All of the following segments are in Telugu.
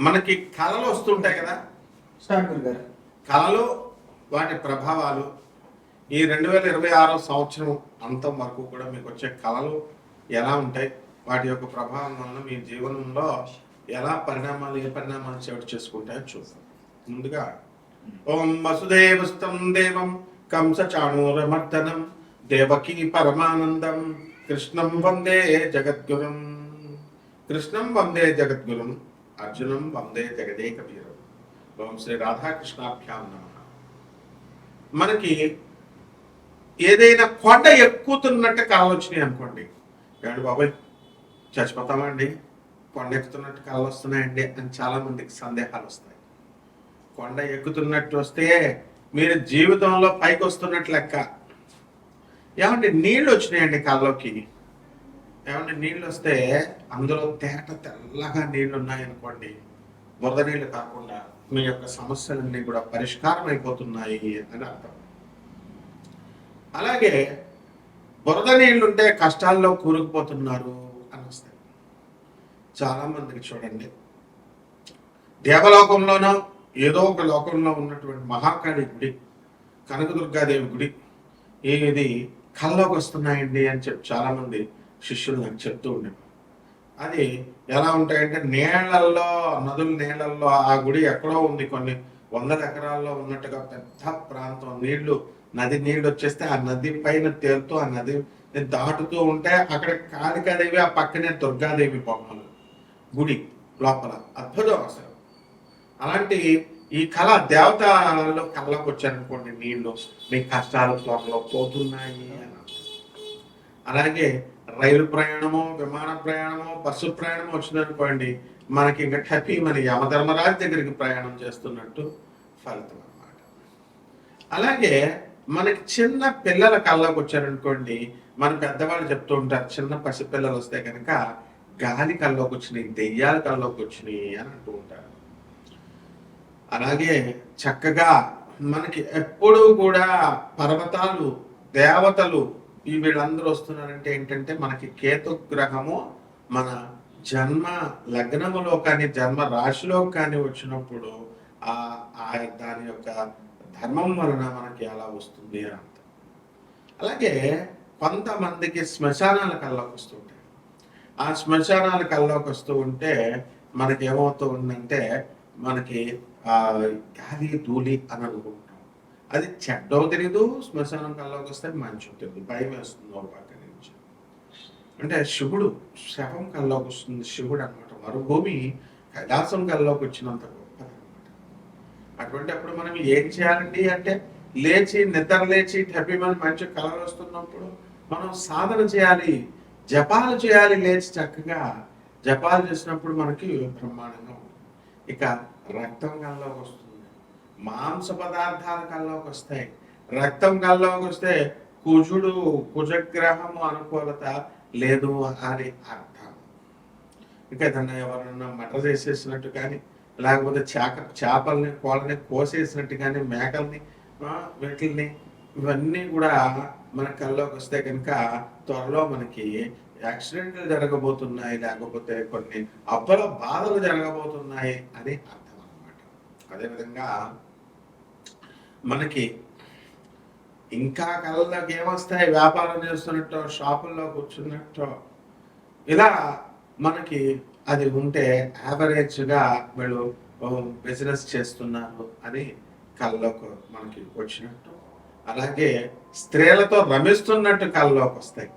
మనకి కళలు వస్తుంటాయి కదా. కళలు వాటి ప్రభావాలు ఈ 2026 సంవత్సరం అంతం వరకు కూడా మీకు వచ్చే కళలు ఎలా ఉంటాయి, వాటి యొక్క ప్రభావం వలన మీ జీవనంలో ఎలా ఏ పరిణామాలు చోటు చేసుకుంటాయో చూద్దాం. ముందుగా ఓం వసుదేవస్తం దేవం కంస చాణూరమర్దనం దేవకీ పరమానందం కృష్ణం వందే జగద్గురుం. కృష్ణం వందే జగద్గురుం, అర్జునం వందే జగదేక వీరం. ఓం శ్రీ రాధాకృష్ణాభ్యాం నమః. మనకి ఏదైనా కొండ ఎక్కుతున్నట్టు కళలు వచ్చినాయి అనుకోండి, ఏమండి బాబాయ్ చచ్చిపోతామండి, కొండ ఎక్కుతున్నట్టు కళలు వస్తున్నాయండి అని చాలా మందికి సందేహాలు వస్తాయి. కొండ ఎక్కుతున్నట్టు వస్తే మీరు జీవితంలో పైకి వస్తున్నట్టు లెక్క. ఏమంటే నీళ్ళు వచ్చినాయండి కళ్ళలోకి, ఏమంటే నీళ్ళు వస్తే అందులో తెల్లగా నీళ్లు ఉన్నాయనుకోండి, బురద నీళ్ళు కాకుండా మీ యొక్క సమస్యలన్నీ కూడా పరిష్కారం అయిపోతున్నాయి అని అర్థం. అలాగే బురద నీళ్లుంటే కష్టాల్లో కూరుకుపోతున్నారు అని వస్తాయి. చాలా మందికి చూడండి, దేవలోకంలోనో ఏదో ఒక లోకంలో ఉన్నటువంటి మహాకాళి గుడి, కనకదుర్గాదేవి గుడి ఇది కళ్ళలోకి వస్తున్నాయండి అని చెప్పి చాలా మంది శిష్యులు నాకు చెప్తూ ఉండేవారు. అది ఎలా ఉంటాయంటే నీళ్లల్లో, నదుల నీళ్లల్లో, ఆ గుడి ఎక్కడో ఉంది, కొన్ని 100 ఎకరాల్లో ఉన్నట్టుగా పెద్ద ప్రాంతం, నది నీళ్లు వచ్చేస్తే ఆ నది పైన తేలుతూ ఆ నది దాటుతూ ఉంటే అక్కడ కాళికాదేవి, ఆ పక్కనే దుర్గాదేవి బొమ్మలు గుడి లోపల. అద్భుతం అసలు. అలాంటి ఈ కళ దేవతలు కళ్ళకు వచ్చారనుకోండి, నీళ్లు మీ కష్టాలు త్వరలో పోతున్నాయి అని. అలాగే రైలు ప్రయాణము, విమాన ప్రయాణము, బస్సు ప్రయాణం వచ్చిందనుకోండి, మనకి ఇంకా టపీ మన యమధర్మరాజు దగ్గరికి ప్రయాణం చేస్తున్నట్టు ఫలితం అన్నమాట. అలాగే మనకి చిన్న పిల్లల కళ్ళకు వచ్చారనుకోండి, మన పెద్దవాళ్ళు చెప్తూ ఉంటారు, చిన్న పసిపిల్లలు వస్తే కనుక గాలి కళ్ళలోకి వచ్చినాయి, దెయ్యాల కళ్ళలోకి వచ్చినాయి అని అంటూ ఉంటారు. అలాగే చక్కగా మనకి ఎప్పుడూ కూడా పర్వతాలు, దేవతలు వీళ్ళందరూ వస్తున్నారంటే ఏంటంటే మనకి కేతు గ్రహము మన జన్మ లగ్నములో కానీ జన్మ రాశిలో కానీ వచ్చినప్పుడు దాని యొక్క ధర్మం వలన మనకి అలా వస్తుంది అని అర్థం. అలాగే కొంతమందికి శ్మశానాల కల్లోకి వస్తుంటాయి. ఆ శ్మశానాల కల్లోకి వస్తూ ఉంటే మనకి ఏమవుతూ ఉందంటే, మనకి గాలి ధూళి అని అనుకుంటాం. అది చెడ్డో తెలీదు, శ్మశానం కల్లోకి వస్తే మంచి తెలియదు, భయం వేస్తుంది ఒక పక్క నుంచి. అంటే శివుడు శవం కల్లోకి వస్తుంది, శివుడు అనమాట. మరుభూమి కైలాసం కల్లోకి వచ్చినంత గొప్పది అనమాట. అటువంటి అప్పుడు మనం ఏం చేయాలండి అంటే, నిద్ర లేచి టెపిమని మంచి కళలు వస్తున్నప్పుడు మనం సాధన చేయాలి, జపాలు చేయాలి. లేచి చక్కగా జపాలు చేసినప్పుడు మనకి బ్రహ్మాండంగా ఉంటుంది. ఇక రక్తం కల్లోకి వస్తుంది, మాంస పదార్థాల కల్లోకి వస్తాయి. రక్తం కల్లోకి వస్తే కుజగ్రహము అనుకూలత లేదు అని అర్థం. ఇంకా ఏదన్నా ఎవరన్నా మటర్ చేసేసినట్టు కానీ, లేకపోతే చేపల్ని కోళ్ళని కోసేసినట్టు కానీ, మేకల్ని వీటిల్ని ఇవన్నీ కూడా మన కల్లోకి వస్తే కనుక త్వరలో మనకి యాక్సిడెంట్లు జరగబోతున్నాయి, లేకపోతే కొన్ని అబ్బల బాధలు జరగబోతున్నాయి అని అర్థం అన్నమాట. అదేవిధంగా మనకి ఇంకా కళ్ళలోకి ఏమొస్తాయి, వ్యాపారం చేస్తున్నట్టు, షాపుల్లో కూర్చున్నట్టు, ఇలా మనకి అది ఉంటే యావరేజ్గా వీళ్ళు బిజినెస్ చేస్తున్నారు అని కళ్ళలోకి మనకి వచ్చినట్టు. అలాగే స్త్రీలతో రమిస్తున్నట్టు కళ్ళలోకి వస్తాయి.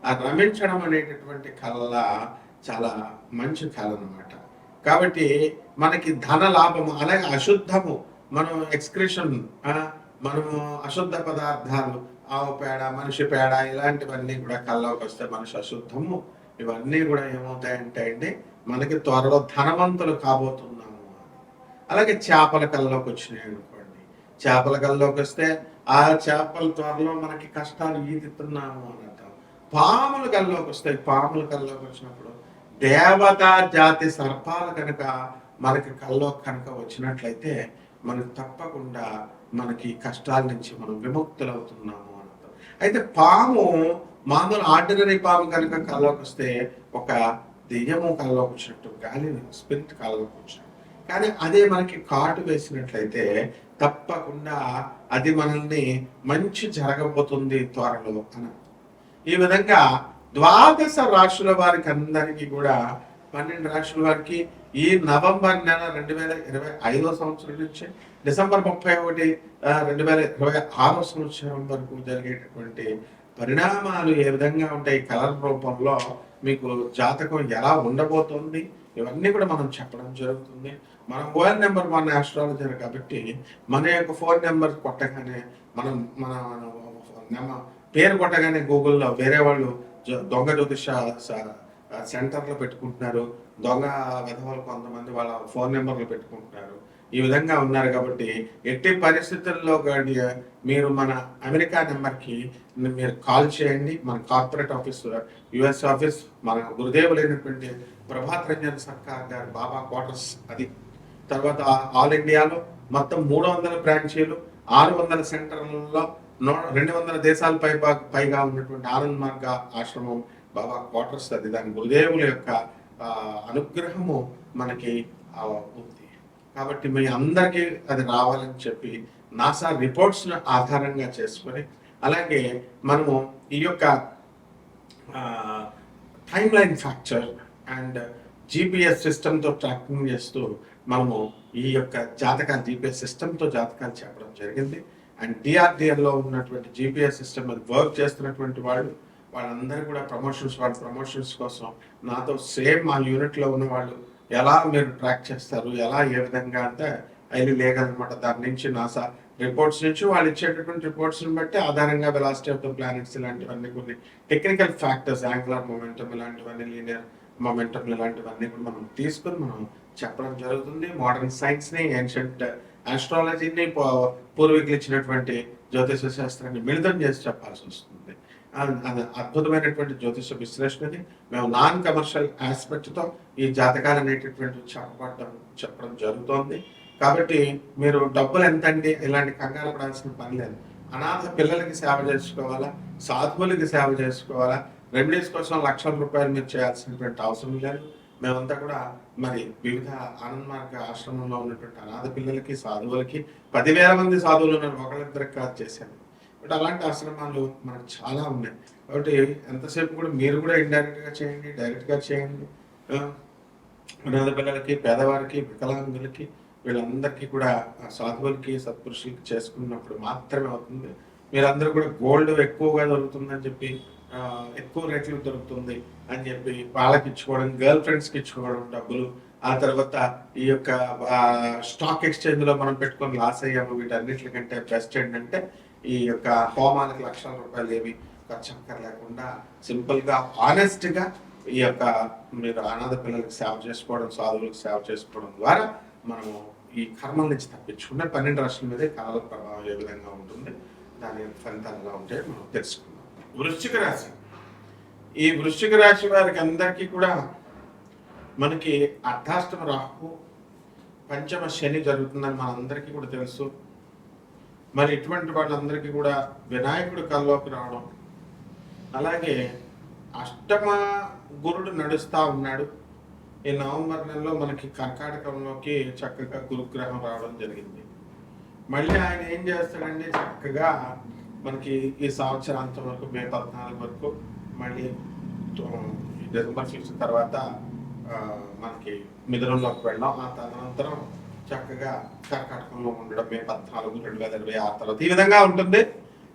ఆ రమించడం అనేటటువంటి కళ చాలా మంచి కళ అన్నమాట. కాబట్టి మనకి ధన లాభము, అలాగే అశుద్ధము, మనం ఎక్స్క్రిషన్, మనము అశుద్ధ పదార్థాలు, ఆవు పేడ, మనిషి పేడ, ఇలాంటివన్నీ కూడా కళ్ళలోకి వస్తే మనిషి అశుద్ధము, ఇవన్నీ కూడా ఏమవుతాయంటే అండి, మనకి త్వరలో ధనవంతులు కాబోతున్నాము. అలాగే చేపల కళ్ళలోకి వచ్చినాయి అనుకోండి, చేపల కళ్ళలోకి వస్తే ఆ చేపల త్వరలో మనకి కష్టాలు ఈదుతున్నాము అని అర్థం. పాముల కళ్ళలోకి వస్తాయి, పాముల కళ్ళలోకి వచ్చినప్పుడు దేవతా జాతి సర్పాలు కనుక మనకి కళ్ళలోకి కనుక వచ్చినట్లయితే మనకు తప్పకుండా మనకి కష్టాల నుంచి మనం విముక్తులవుతున్నాము అని అర్థం. అయితే పాము, మామూలు ఆర్డినరీ పాము కనుక కళ్ళలోకి వస్తే ఒక దెయ్యము కళ్ళలోకి వచ్చినట్టు, గాలి స్పిరిట్ కళ్ళలోకి వచ్చినట్టు. కానీ అదే మనకి కాటు వేసినట్లయితే తప్పకుండా అది మనల్ని మంచి జరగబోతుంది త్వరలో అని. ఈ విధంగా ద్వాదశ రాశుల వారికి అందరికీ కూడా 12 రాశుల వారికి ఈ నవంబర్ నెల 2025 సంవత్సరం నుంచి డిసెంబర్ 31 2026 సంవత్సరం వరకు జరిగేటటువంటి పరిణామాలు ఏ విధంగా ఉంటాయి, కలర్ రూపంలో మీకు జాతకం ఎలా ఉండబోతుంది, ఇవన్నీ కూడా మనం చెప్పడం జరుగుతుంది. మన మొబైల్ నెంబర్ మన ఆస్ట్రాలజర్ కాబట్టి మన యొక్క ఫోన్ నెంబర్ కొట్టగానే మనం మన పేరు కొట్టగానే గూగుల్లో వేరే వాళ్ళు దొంగ జ్యోతిష సెంటర్లు పెట్టుకుంటున్నారు, దొంగ విధవాళ్ళు కొంతమంది వాళ్ళ ఫోన్ నెంబర్లు పెట్టుకుంటున్నారు. ఈ విధంగా ఉన్నారు కాబట్టి ఎట్టి పరిస్థితుల్లో కానీ మీరు మన అమెరికా నెంబర్కి మీరు కాల్ చేయండి. మన కార్పొరేట్ ఆఫీస్, యుఎస్ ఆఫీస్, మన గురుదేవులైనటువంటి ప్రభాత్ రంజన్ సర్కార్ గారు బాబా క్వార్టర్స్ అది. తర్వాత ఆల్ ఇండియాలో మొత్తం 300 బ్రాంచీలు, 600 సెంటర్లలో 200 దేశాల పైగా ఉన్నటువంటి ఆనంద్ మార్గ ఆశ్రమం బాబా క్వార్టర్స్ అది. దాని గురుదేవుల యొక్క అనుగ్రహము మనకి ఉంది కాబట్టి మీ అందరికీ అది రావాలని చెప్పి నాసా రిపోర్ట్స్ ఆధారంగా చేసుకొని, అలాగే మనము ఈ యొక్క టైమ్ లైన్ ఫ్యాక్చర్ అండ్ జీపీఎస్ సిస్టమ్తో ట్రాకింగ్ చేస్తూ మనము ఈ యొక్క జాతకాలు జీపీఎస్ సిస్టమ్తో జాతకాలు చెప్పడం జరిగింది. అండ్ డిఆర్డిఆర్లో ఉన్నటువంటి జీపీఎస్ సిస్టమ్ అది వర్క్ చేస్తున్నటువంటి వాళ్ళందరూ కూడా ప్రమోషన్స్ కోసం నాతో సేమ్ మా యూనిట్లో ఉన్న వాళ్ళు ఎలా మీరు ట్రాక్ చేస్తారు, ఎలా ఏ విధంగా అంటే ఐలి లేగలనమాట. దాని నుంచి నాసా రిపోర్ట్స్ నుంచి వాళ్ళు ఇచ్చేటటువంటి రిపోర్ట్స్ని బట్టి ఆధారంగా వెలాసిటీ ఆఫ్ ద ప్లానెట్స్ ఇలాంటివన్నీ కొన్ని టెక్నికల్ ఫ్యాక్టర్స్, యాంగులర్ మొమెంటమ్ ఇలాంటివన్నీ, లీనియర్ మొమెంటమ్ ఇలాంటివన్నీ కూడా మనం తీసుకొని మనం చెప్పడం జరుగుతుంది. మోడర్న్ సైన్స్ని, ఏన్షియంట్ ఆస్ట్రాలజీని, పూర్వీకులు ఇచ్చినటువంటి జ్యోతిష శాస్త్రాన్ని మిళితం చేసి చెప్పాల్సి వస్తుంది. అద్భుతమైనటువంటి జ్యోతిష విశ్లేషణని మేము నాన్ కమర్షియల్ ఆస్పెక్ట్తో ఈ జాతకాలు అనేటటువంటి చెప్పడం జరుగుతోంది. కాబట్టి మీరు డబ్బులు ఎంతండి ఇలాంటి కంగారు పడాల్సిన పని లేదు. అనాథ పిల్లలకి సేవ చేసుకోవాలా, సాధువులకి సేవ చేసుకోవాలా, రెమెడీస్ కోసం లక్షల రూపాయలు మీరు చేయాల్సినటువంటి అవసరం లేదు. మేమంతా కూడా మరి వివిధ ఆనంద్ మార్గ ఆశ్రమంలో ఉన్నటువంటి అనాథ పిల్లలకి, సాధువులకి 10,000 మంది సాధువులు ఉన్నారు, ఒకళ్ళిద్దరికి కాదు చేశాను. బట్ అలాంటి ఆశ్రమాలు మనకు చాలా ఉన్నాయి. కాబట్టి ఎంతసేపు కూడా మీరు కూడా ఇండైరెక్ట్గా చేయండి, డైరెక్ట్గా చేయండి. అనాథ పిల్లలకి, పేదవారికి, వికలాంగులకి, వీళ్ళందరికీ కూడా సాధువులకి, సత్పురుషులకి చేసుకున్నప్పుడు మాత్రమే అవుతుంది. మీరందరూ కూడా గోల్డ్ ఎక్కువగా దొరుకుతుందని చెప్పి, ఎక్కువ రేట్లు దొరుకుతుంది అని చెప్పి వాళ్ళకి ఇచ్చుకోవడం, గర్ల్ ఫ్రెండ్స్కి ఇచ్చుకోవడం డబ్బులు, ఆ తర్వాత ఈ యొక్క స్టాక్ ఎక్స్చేంజ్లో మనం పెట్టుకొని లాస్ అయ్యాము. వీటన్నిటికంటే బెస్ట్ ఏంటంటే ఈ యొక్క హోమాలకు లక్షల రూపాయలు ఏమి ఖర్చు లేకుండా సింపుల్గా ఆనెస్ట్గా ఈ యొక్క మీరు అనాథ పిల్లలకి సేవ చేసుకోవడం, సాధువులకు సేవ చేసుకోవడం ద్వారా మనము ఈ కర్మల నుంచి తప్పించుకుంటే 12 రాశుల మీదే కాల ప్రభావం ఏ విధంగా ఉంటుంది, దాని ఫలితాలు ఎలా ఉంటాయో మనం తెలుసుకుందాం. వృశ్చిక రాశి. ఈ వృశ్చిక రాశి వారికి అందరికీ కూడా మనకి అర్ధాష్టమ రాహు, పంచమ శని జరుగుతుందని మనందరికీ కూడా తెలుసు. మరి ఇటువంటి వాళ్ళందరికీ కూడా వినాయకుడు కల్లోకి రావడం, అలాగే అష్టమ గురుడు నడుస్తూ ఉన్నాడు. ఈ నవంబర్ నెలలో మనకి కర్కాటకంలోకి చక్కగా గురుగ్రహం రావడం జరిగింది. మళ్ళీ ఆయన ఏం చేస్తాడంటే చక్కగా మనకి ఈ సంవత్సరాంతం వరకు మే 14 వరకు మళ్ళీ డిసెంబర్ 6 తర్వాత మనకి మిథునంలోకి వెళ్ళాం. ఆ తదనంతరం చక్కగా కర్కాటకంలో ఉండడం మే 14, 2026 తర్వాత ఈ విధంగా ఉంటుంది.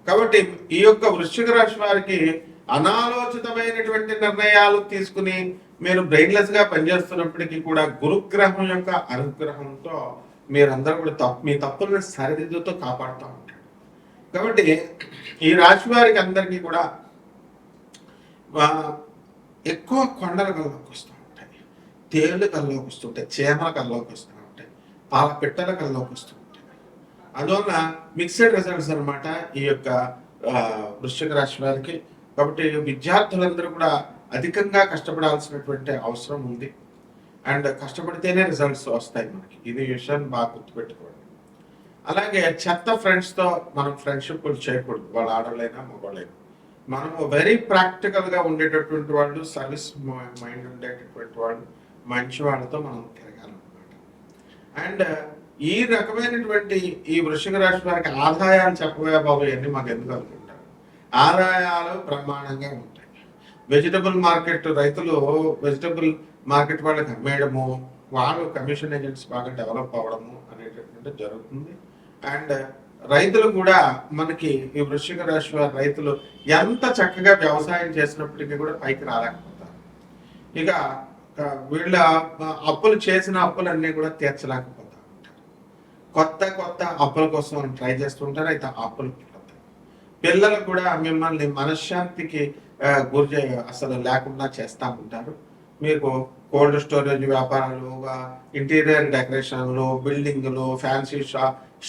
కాబట్టి ఈ యొక్క వృశ్చిక రాశి వారికి అనాలోచితమైనటువంటి నిర్ణయాలు తీసుకుని మీరు బ్రెయిన్లెస్ గా పనిచేస్తున్నప్పటికీ కూడా గురుగ్రహం యొక్క అనుగ్రహంతో మీరందరూ కూడా మీ తప్పులను సరిదిద్దుతో కాపాడుతూ ఉంటారు. కాబట్టి ఈ రాశి వారికి అందరికీ కూడా ఎక్కువ కొండల కల్లోకి వస్తూ ఉంటాయి, తేళ్లు కల్లోకి వస్తుంటాయి, చేమల కల్లోకి వస్తూ ఉంటాయి, పాల పిట్టల కల్లోకి వస్తూ ఉంటాయి. అందువల్ల మిక్స్డ్ రిజల్ట్స్ అనమాట ఈ యొక్క వృశ్చిక రాశి వారికి. కాబట్టి విద్యార్థులందరూ కూడా అధికంగా కష్టపడాల్సినటువంటి అవసరం ఉంది. అండ్ కష్టపడితేనే రిజల్ట్స్ వస్తాయి మనకి. ఇది విషయాన్ని బాగా గుర్తుపెట్టుకోండి. అలాగే చెత్త ఫ్రెండ్స్తో మనం ఫ్రెండ్షిప్ చేయకూడదు, వాళ్ళ ఆడలైనా మగవాళ్ళైనా. మనము వెరీ ప్రాక్టికల్గా ఉండేటటువంటి వాళ్ళు, సర్వీస్ మైండ్ ఉండేటటువంటి వాళ్ళు, మంచి వాళ్ళతో మనం తిరగాలన్నమాట. అండ్ ఈ రకమైనటువంటి ఈ వృశ్చిక రాశి వారికి ఆదాయాలు చెప్పబోయే బాబు ఇవన్నీ మాకు ఎందుకు అనుకుంటారు. ఆదాయాలు బ్రహ్మాండంగా ఉంటాయి. వెజిటబుల్ మార్కెట్ రైతులు వెజిటబుల్ మార్కెట్ వాళ్ళకి అమ్మేయడము, వాళ్ళు కమిషన్ ఏజెంట్స్ బాగా డెవలప్ అవ్వడము అనేటటువంటి జరుగుతుంది. అండ్ రైతులు కూడా మనకి ఈ వృశ్చిక రాశి వారి రైతులు ఎంత చక్కగా వ్యవసాయం చేసినప్పటికీ కూడా పైకి రాలేకపోతారు. ఇక వీళ్ళ అప్పులు చేసిన అప్పులన్నీ కూడా తీర్చలేకపోతా ఉంటారు. కొత్త కొత్త అప్పుల కోసం ట్రై చేస్తుంటారు. అయితే అప్పులు పిల్లలు కూడా మిమ్మల్ని మనశ్శాంతికి గురి అసలు లేకుండా చేస్తూ ఉంటారు. మీకు కోల్డ్ స్టోరేజ్ వ్యాపారాలు, ఇంటీరియర్ డెకరేషన్లు, బిల్డింగ్లు, ఫ్యాన్సీ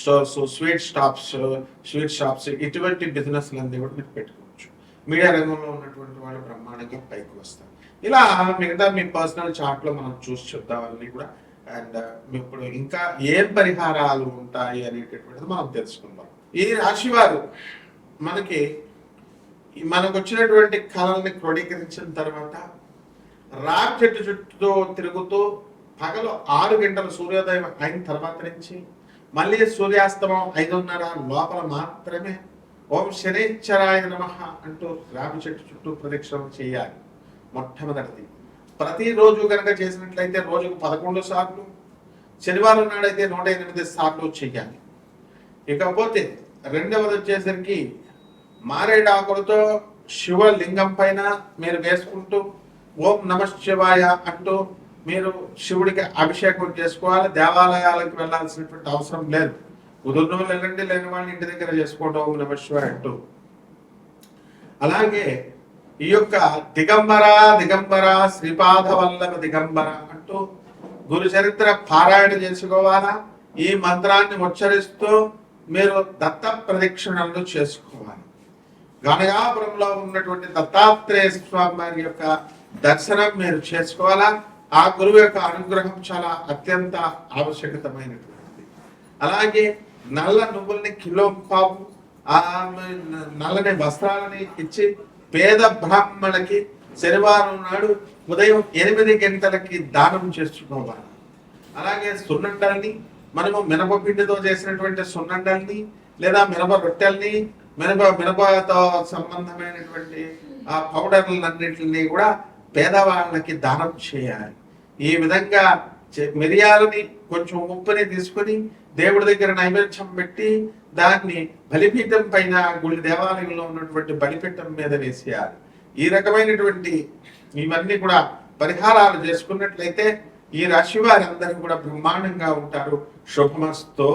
స్టోర్స్, స్వీట్ షాప్స్ ఇటువంటి బిజినెస్లన్నీ కూడా మీరు పెట్టుకోవచ్చు. మీడియా రంగంలో ఉన్నటువంటి వాళ్ళు బ్రహ్మాండంగా పైకి వస్తారు. ఇలా మిగతా మీ పర్సనల్ చార్ట్లో మనం చూసి చూద్దామని కూడా. అండ్ ఇప్పుడు ఇంకా ఏం పరిహారాలు ఉంటాయి అనేటటువంటిది మనం తెలుసుకుందాం. ఈ రాశి వారు మనకు వచ్చినటువంటి కళల్ని క్రోడీకరించిన తర్వాత రాక్ చెట్టు చుట్టూ తిరుగుతూ పగలు 6 గంటల సూర్యోదయం అయిన తర్వాత నుంచి మళ్ళీ సూర్యాస్తమం 5:30 లోపల మాత్రమే ఓం శనేశ్వరాయ నమః అంటూ రావి చెట్టు చుట్టూ ప్రదక్షిణం చేయాలి. మొట్టమొదటిది ప్రతిరోజు కనుక చేసినట్లయితే రోజుకు 11 సార్లు, శనివారం నాడైతే 108 సార్లు చేయాలి. ఇకపోతే రెండవది వచ్చేసరికి మారేడాకులతో శివలింగం పైన మీరు వేసుకుంటూ ఓం నమః శివాయ అంటూ మీరు శివుడికి అభిషేకం చేసుకోవాలి. దేవాలయాలకు వెళ్ళాల్సినటువంటి అవసరం లేదు. కుదురున వాళ్ళు వెళ్ళండి, లేని వాళ్ళని ఇంటి దగ్గర చేసుకోవడం ఓం నమః శివాయ అంటూ. అలాగే ఈ యొక్క దిగంబర శ్రీపాద వల్లభ దిగంబర అంటూ గురు చరిత్ర పారాయణ చేసుకోవాలా. ఈ మంత్రాన్ని ఉచ్చరిస్తూ మీరు దత్త ప్రదక్షిణలు చేసుకోవాలి. గణగాపురంలో ఉన్నటువంటి దత్తాత్రేయ స్వామి వారి యొక్క దర్శనం మీరు చేసుకోవాలా. ఆ గురువు యొక్క అనుగ్రహం చాలా అత్యంత ఆవశ్యకతమైనటువంటిది. అలాగే నల్ల నువ్వుల్ని కిలో పావు, ఆ నల్లని వస్త్రాలని ఇచ్చి పేద బ్రాహ్మణులకి శనివారం నాడు ఉదయం 8 గంటలకి దానం చేసుకోవాలి. అలాగే సున్నండల్ని, మనము మినపపిండితో చేసినటువంటి సున్నండల్ని లేదా మినప రొట్టెల్ని, మినపతో సంబంధమైనటువంటి ఆ పౌడర్లన్నింటినీ కూడా పేదవాళ్ళకి దానం చేయాలి. ఈ విధంగా మిరియాలని కొంచెం ఉప్పుని తీసుకొని దేవుడి దగ్గర నైవేద్యం పెట్టి దాన్ని బలిపీఠం పైన గుడి దేవాలయంలో ఉన్నటువంటి బలిపీఠం మీద వేసేయాలి. ఈ రకమైనటువంటి ఇవన్నీ కూడా పరిహారాలు చేసుకున్నట్లయితే ఈ రాశి వారందరూ కూడా బ్రహ్మాండంగా ఉంటారు. శుభమస్తో.